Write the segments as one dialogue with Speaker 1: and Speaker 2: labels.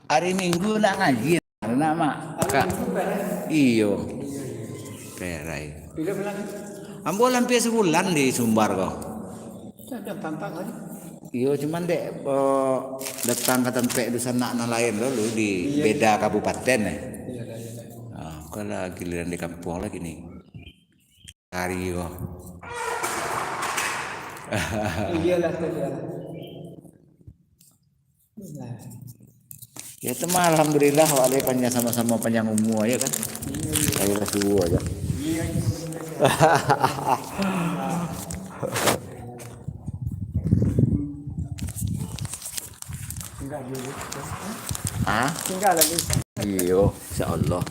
Speaker 1: hari Minggu nak ngaji nak mak kak iyo perai ambo hampir sebulan di Sumbar kok iyo cuman dek datang ke tempat di sana lain lalu di beda kabupaten ya kalau giliran di kampung lagi nih hari kok iyalah ya itu mah alhamdulillah wale panjang sama-sama panjang umur ya kan. Saya subuh aja. Ah? Tinggal lagi. Iyo, insyaallah.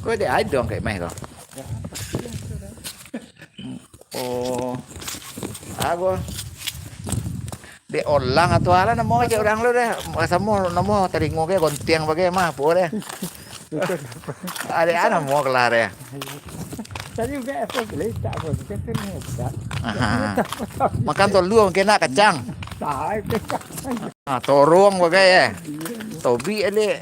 Speaker 1: Kok ada dong kayak meh kok. Oh. Aku di olang atau ala namo aja orang lu deh kasamu namo teringo ke gontiang bagai mah po deh ada anak mau kelar ya tadi juga apa beli tak apa kita ni makan tolu kena kacang torong bagai ya tobi ali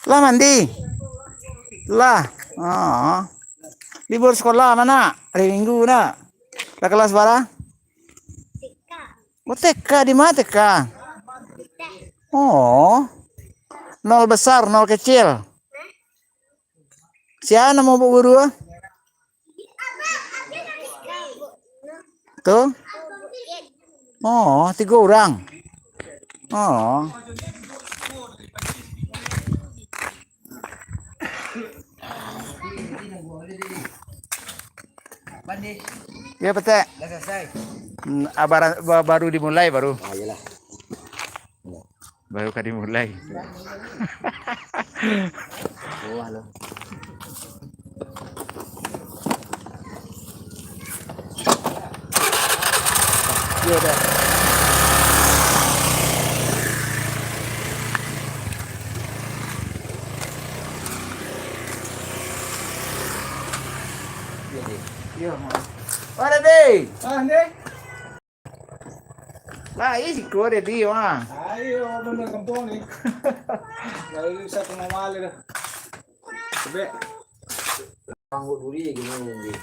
Speaker 1: lah mandi lah libur sekolah mana hari Minggu nak lah kelas berapa TK di mana TK oh nol besar nol kecil siapa mau bu guru tuh oh 3 orang oh ya petek. Sudah selesai. Baru dimulai baru. Ah, iyalah. Baru kan dimulai. Wah lo. Ya udah. Iya, mana deh? Deh. Lah, ini sih kau deh dia mah. Ayo, bener kampung nih. Lalu bisa pengawal dah. Coba. Panggut duri gini.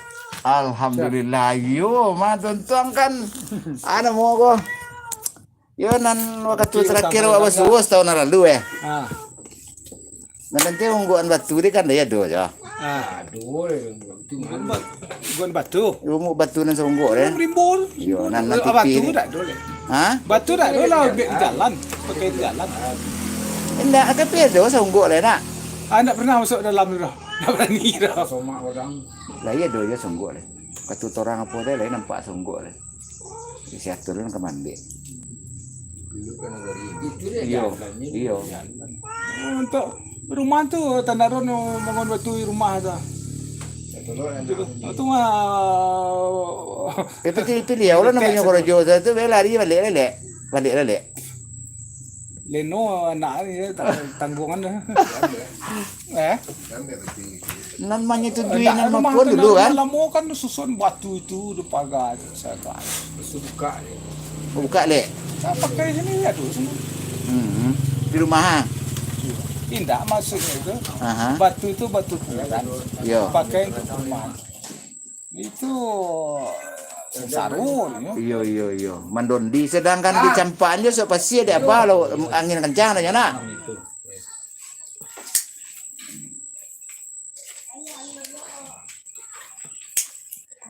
Speaker 1: Alhamdulillah, yo, mah tonton kan. Ada mau kok. Yo nan waktu terakhir awak suus tahun lalu ya. Nanti ungguan batu ini kan dia do aja. Aduh, ungguan batu. Umuk batu nan seungguk deh. Rimbun. Yo, nan nanti batu tak dole. Hah? Batu tak dole lah jalan, pakai jalan. Enggak, tapi do seungguk deh nak. Enggak pernah masuk dalam tu dah. Enggak berani dah. Somak orang. Lah iya do ya seungguk deh. Katu orang apa deh lain nampak seungguk deh. Isi turun ke mandi. Dulu kan dari itu deh. Iyo. Untuk rumah tu tanda rono bangun batu rumah tu. Itu mah. Itu dia orang namanya Korojo tu lari balik lek. Leno anak ni tanggungan dah. Namanya tu duit nama pun dulu kan. Lama kan susun batu itu di pagar saya kan. Buka. Buka lek. Saya pakai sini ya tu semua. Di rumah. Tidak maksudnya itu batu itu batu kan pakai rumah itu sarung iyo mandondi sedangkan di campaknya so pasti ada apa lo angin kencang aja nak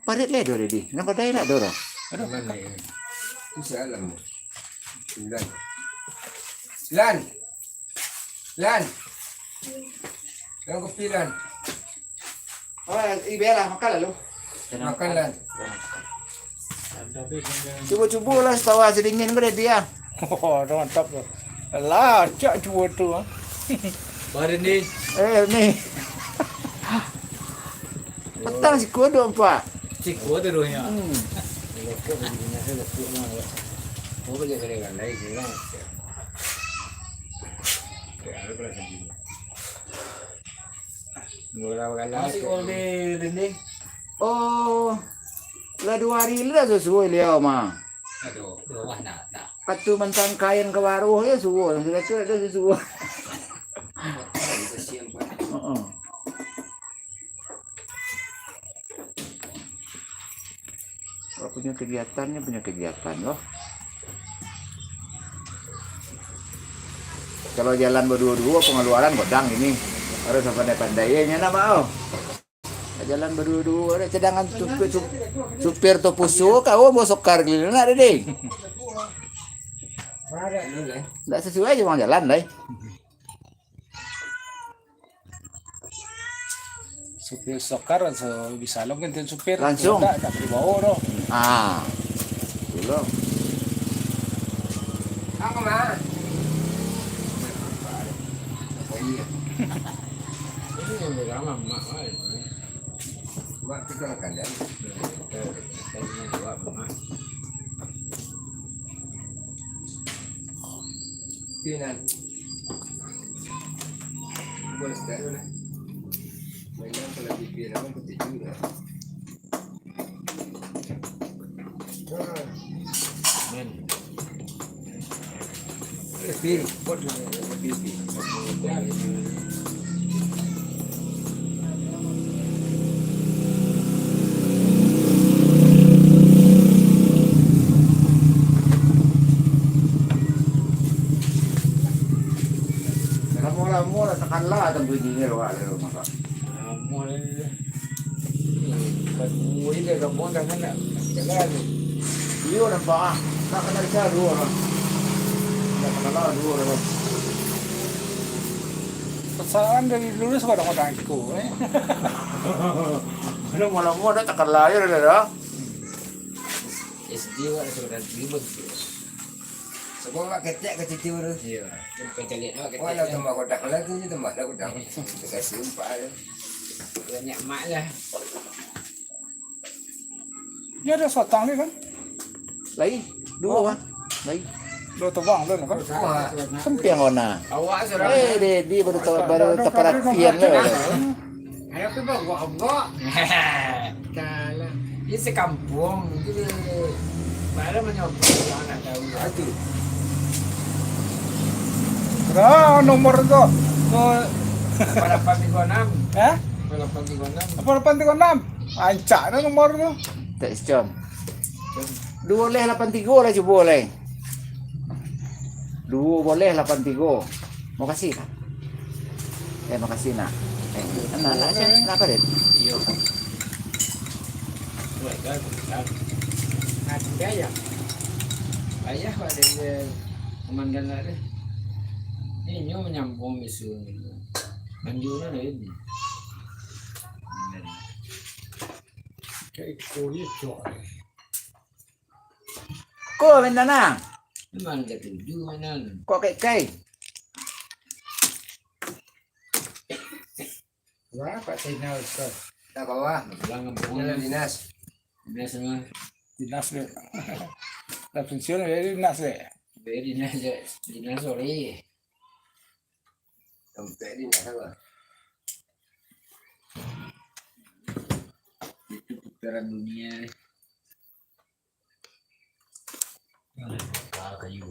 Speaker 1: Parit le do di. Nang kodai nak do.
Speaker 2: Aduh. Mana ya? Bisa alam. Lan. Yang kepilan.
Speaker 1: Oh, ibela makan lalu.
Speaker 2: Makan Lan.
Speaker 1: Cuba-cuba lah setawa sedingin ko dia.
Speaker 3: Oh, mantap tu. Lah, cak cuba tu.
Speaker 2: Baru ni.
Speaker 1: Ni. Petang si kodo pak.
Speaker 2: Si kodo rohnya. Oh, boleh kan lagi kan. Masih oleh ini.
Speaker 1: Oh, lah 2 hari lah sesuai liao mah.
Speaker 2: Aduh, wah nak.
Speaker 1: Patu mentang kain ke waruh ya suwo, sudah ada sesuai. Kalau punya kegiatan loh. Kalau jalan berdua-dua pengeluaran godang ini harus pandai-pandainya nama. Jalan berdua-dua ada cadangan supir to pusuk kau bosok kargil nak ada deh. Nggak sesuai aja jalan deh.
Speaker 3: Supir sokar so bisa lo kan supir
Speaker 1: langsung
Speaker 3: tak dibawa doh.
Speaker 1: Dulu.
Speaker 2: Aku mah. Ini yang berama mak. Mak kita makan dan. Pinan. Boleh sekali lah. Mainan kalau di pinan pun betul juga. Men. Pil, pot pil.
Speaker 1: Mula tekan lah atau bunyinya loh ada rumah kak.
Speaker 2: Mula ini dia kampung dah nak jalan.
Speaker 1: Iya nampak nak kena cari dua orang. Nak kena dua orang.
Speaker 3: Pesan dari dulu suka ada aku.
Speaker 1: Mana malam dah tekan layar dah.
Speaker 2: SD wak sudah ribut. Semua kecek kecil tu. Iya. Kecil nak kecil. Walau tambah kotak lagi ni tambah dah kotak. Kasih empat dah. Banyak mak lah.
Speaker 3: Dia ada sotang ni kan?
Speaker 1: Lagi dua kan? Lagi.
Speaker 3: Dua tebang tu kan?
Speaker 1: Sempiang warna.
Speaker 2: Awak sudah.
Speaker 1: Dia baru terperhatian lah.
Speaker 2: Ayo tu bawa. Kalau ini sekampung itu mana menyoba nak tahu. Aduh.
Speaker 3: Nah, nomor tu.
Speaker 2: 836.
Speaker 3: Eh?
Speaker 2: 836.
Speaker 3: 836. Ancak dah nomor tu.
Speaker 1: Tak secam. 283 lah cuba boleh. 2 boleh 83. Mau kasih tak? Makasih nak. Anak saya nak apa deh?
Speaker 2: Iya. Buat dah. Ada ya. Ayah ada komandan ada. Ini menyambung isu ni. Manjurnya ada ini.
Speaker 3: Kayak kulit tu.
Speaker 1: Kau mana nak?
Speaker 2: Mana dia tuju mana?
Speaker 1: Kau kai.
Speaker 2: Wah, Pak Signal Ustaz. Tak bawa, bilang ngomongnya dinas. Dinas semua.
Speaker 3: Dinas le. La función es dinas le.
Speaker 2: Dinas sore. Sampai dinas apa? Itu putaran dunia. Kayu.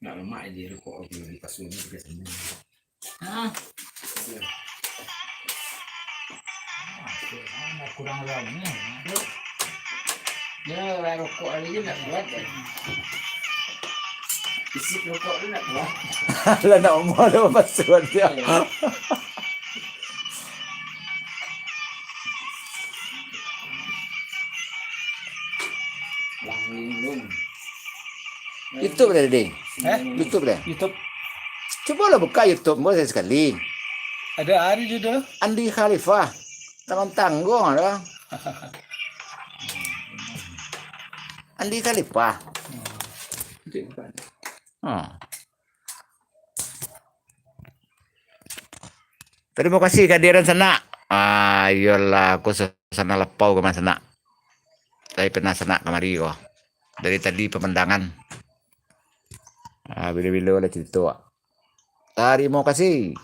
Speaker 2: Nak lemak dia rokok di kasur ni ke sana.
Speaker 3: Kurang lama.
Speaker 2: Dia rokok lagi nak buat kan. Isi rokok tu nak buat.
Speaker 1: Lah nak umur dah pasal dia. YouTube deh, Ding. YouTube deh.
Speaker 3: YouTube.
Speaker 1: Coba lah buka YouTube boleh sekali.
Speaker 3: Ada hari juga.
Speaker 1: Andi Khalifah. Tangan tanggung ada. Andi Khalifah. Terima kasih kehadiran sana. Ayolah, aku sana lepau ke mana sana. Saya pernah sana kemari kok. Dari tadi pemandangan. Bila-bila oleh cerita. Terima kasih.